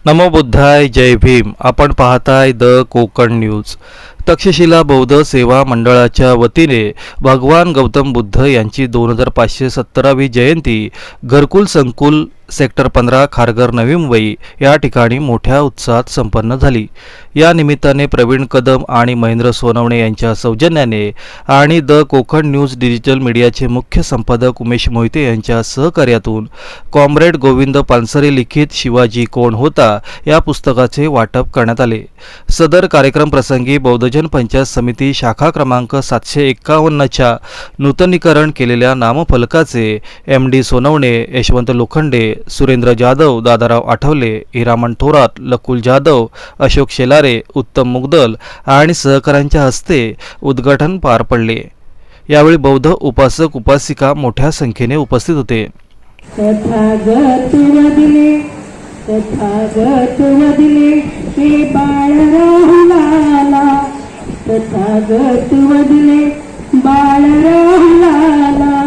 नमो बुद्धाय, जय भीम. आपण पाहताय the Konkan news. Takshashila बौद्ध सेवा मंडळाच्या वतीने भगवान गौतम बुद्ध यांची 2517वी जयंती घरकुल संकुल सेक्टर 15 खारघर नवी मुंबई या ठिकाणी मोठ्या उत्साहात संपन्न झाली. या निमित्ताने प्रवीण कदम आणि महेंद्र सोनवणे यांच्या सौजन्याने आणि द कोकण न्यूज डिजिटल मीडियाचे मुख्य संपादक उमेश मोहिते यांच्या सहकार्यातून कॉम्रेड गोविंद पानसरे लिखित शिवाजी कोण होता या पुस्तकाचे वाटप करण्यात आले. सदर कार्यक्रम प्रसंगी बौद्धजन पंचायत समिती शाखा क्रमांक 751च्या नूतनीकरण केलेल्या नामफलकाचे MD सोनवणे, यशवंत लोखंडे, सुरेंद्र जाधव, दादाराव आठवले, हिरामण थोरात, लकुल जाधव, अशोक शेलारे, उत्तम मुगदल आणि सहकाऱ्यांच्या हस्ते उद्घाटन पार पडले. यावेळी बौद्ध उपासक उपासिका मोठ्या संख्येने उपस्थित होते. तथागत वदिले हे बाळ राहुलाला, तथागत वदिले बाळ राहुलाला,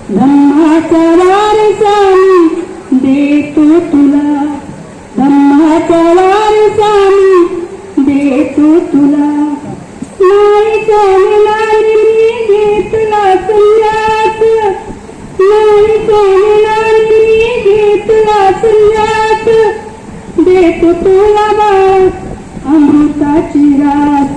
धम्माचा वारसा देतो तुला, धम्माचा वारसा देतो तुला, नाही चालणार मी घेतला संन्यास, नाही चालणार मी घेतला संन्यास, देतो तुला बाळ अमृताची रास,